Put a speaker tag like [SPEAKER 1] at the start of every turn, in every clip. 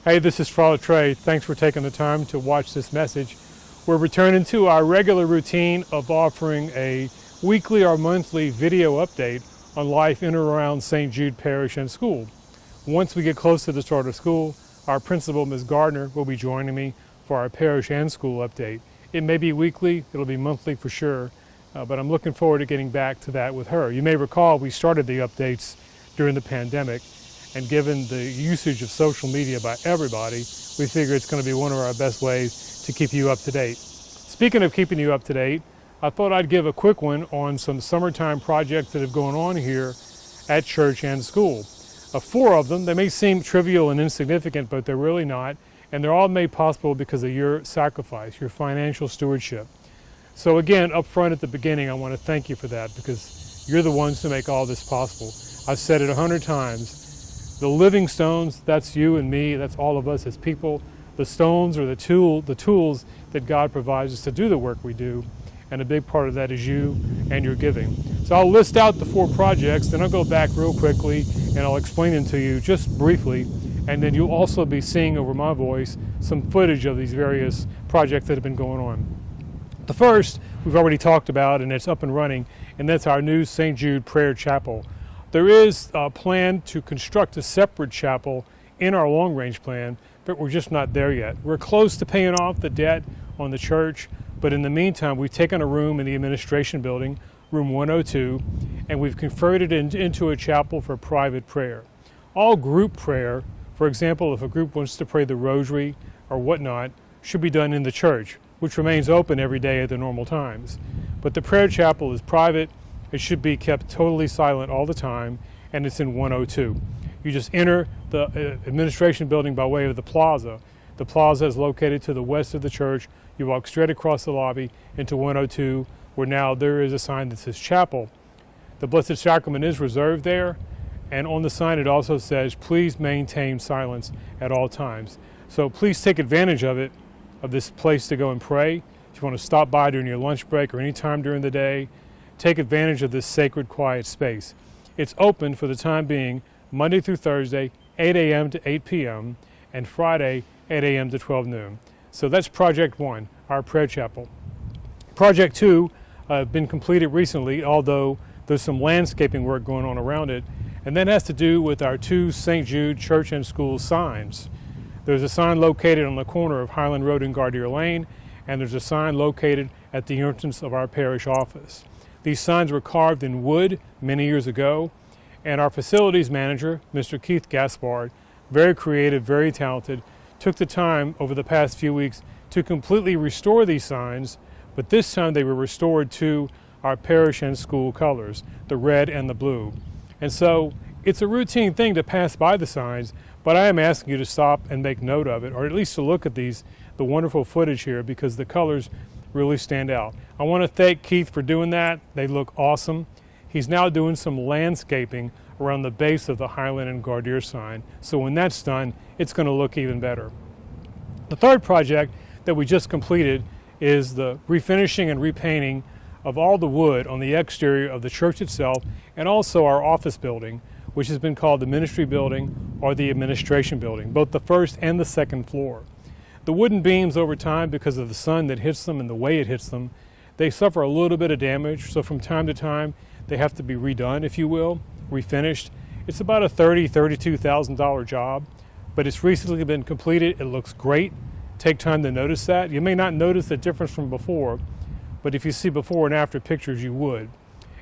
[SPEAKER 1] Hey, this is Father Trey. Thanks for taking the time to watch this message. We're returning to our regular routine of offering a weekly or monthly video update on life in or around St. Jude Parish and School. Once we get close to the start of school, our principal, Ms. Gardner, will be joining me for our parish and school update. It may be weekly, it'll be monthly for sure, but I'm looking forward to getting back to that with her. You may recall we started the updates during the pandemic, and given the usage of social media by everybody, we figure it's going to be one of our best ways to keep you up to date. Speaking of keeping you up to date, I thought I'd give a quick one on some summertime projects that have gone on here at church and school. 4 of them. They may seem trivial and insignificant, but they're really not, and they're all made possible because of your sacrifice, your financial stewardship. So again, up front at the beginning, I want to thank you for that, because you're the ones who make all this possible. I've said it 100 times. The living stones, that's you and me, that's all of us as people. The stones are the tools that God provides us to do the work we do, and a big part of that is you and your giving. So I'll list out the 4 projects, then I'll go back real quickly and I'll explain them to you just briefly, and then you'll also be seeing over my voice some footage of these various projects that have been going on. The first we've already talked about, and it's up and running, and that's our new St. Jude Prayer Chapel. There is a plan to construct a separate chapel in our long-range plan, but we're just not there yet. We're close to paying off the debt on the church, but in the meantime, we've taken a room in the administration building, room 102, and we've converted it into a chapel for private prayer. All group prayer, for example, if a group wants to pray the rosary or whatnot, should be done in the church, which remains open every day at the normal times. But the prayer chapel is private. It should be kept totally silent all the time, and it's in 102. You just enter the administration building by way of the plaza. The plaza is located to the west of the church. You walk straight across the lobby into 102, where now there is a sign that says chapel. The Blessed Sacrament is reserved there, and on the sign it also says, please maintain silence at all times. So please take advantage of it, of this place to go and pray. If you want to stop by during your lunch break or any time during the day, take advantage of this sacred, quiet space. It's open for the time being, Monday through Thursday, 8 a.m. to 8 p.m., and Friday, 8 a.m. to 12 noon. So that's Project 1, our prayer chapel. Project 2 been completed recently, although there's some landscaping work going on around it, and that has to do with our 2 St. Jude Church and School signs. There's a sign located on the corner of Highland Road and Gardier Lane, and there's a sign located at the entrance of our parish office. These signs were carved in wood many years ago, and our facilities manager, Mr. Keith Gaspard, very creative, very talented, took the time over the past few weeks to completely restore these signs, but this time they were restored to our parish and school colors, the red and the blue. And so it's a routine thing to pass by the signs, but I am asking you to stop and make note of it, or at least to look at the wonderful footage here, because the colors really stand out. I want to thank Keith for doing that. They look awesome. He's now doing some landscaping around the base of the Highland and Gardier sign. So when that's done, it's going to look even better. The third project that we just completed is the refinishing and repainting of all the wood on the exterior of the church itself, and also our office building, which has been called the ministry building or the administration building, both the first and the second floor. The wooden beams over time, because of the sun that hits them and the way it hits them, they suffer a little bit of damage. So from time to time, they have to be redone, if you will, refinished. It's about a $32,000 job, but it's recently been completed. It looks great. Take time to notice that. You may not notice the difference from before, but if you see before and after pictures, you would.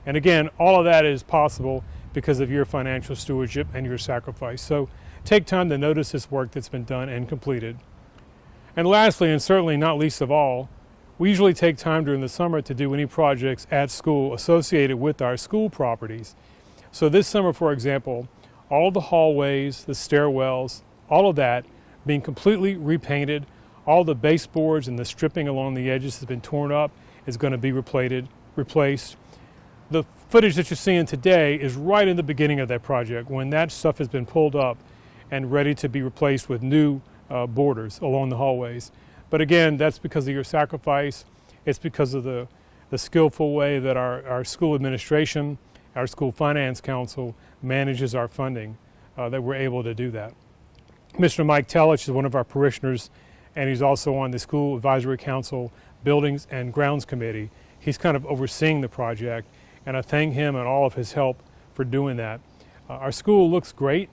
[SPEAKER 1] And again, all of that is possible because of your financial stewardship and your sacrifice. So take time to notice this work that's been done and completed. And lastly, and certainly not least of all, we usually take time during the summer to do any projects at school associated with our school properties. So this summer, for example, all the hallways, the stairwells, all of that being completely repainted. All the baseboards and the stripping along the edges has been torn up, is going to be replaced. The footage that you're seeing today is right in the beginning of that project, when that stuff has been pulled up and ready to be replaced with new borders along the hallways. But again, that's because of your sacrifice. It's because of the skillful way that our school administration, our school finance council manages our funding, that we're able to do that. Commissioner Mike Telich is one of our parishioners, and he's also on the School Advisory Council Buildings and Grounds Committee. He's kind of overseeing the project, and I thank him and all of his help for doing that. Our school looks great.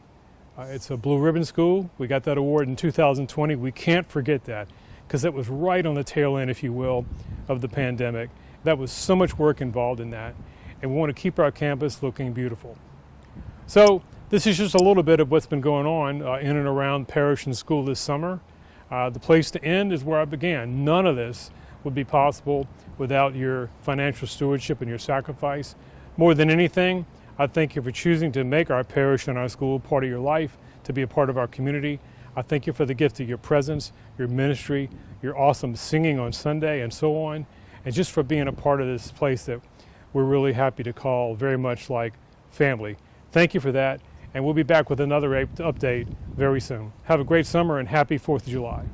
[SPEAKER 1] It's a Blue Ribbon School. We got that award in 2020. We can't forget that because it was right on the tail end, if you will, of the pandemic. That was so much work involved in that, and we want to keep our campus looking beautiful. So this is just a little bit of what's been going on in and around parish and school this summer. The place to end is where I began. None of this would be possible without your financial stewardship and your sacrifice. More than anything, I thank you for choosing to make our parish and our school part of your life, to be a part of our community. I thank you for the gift of your presence, your ministry, your awesome singing on Sunday, and so on, and just for being a part of this place that we're really happy to call very much like family. Thank you for that, and we'll be back with another update very soon. Have a great summer and happy 4th of July.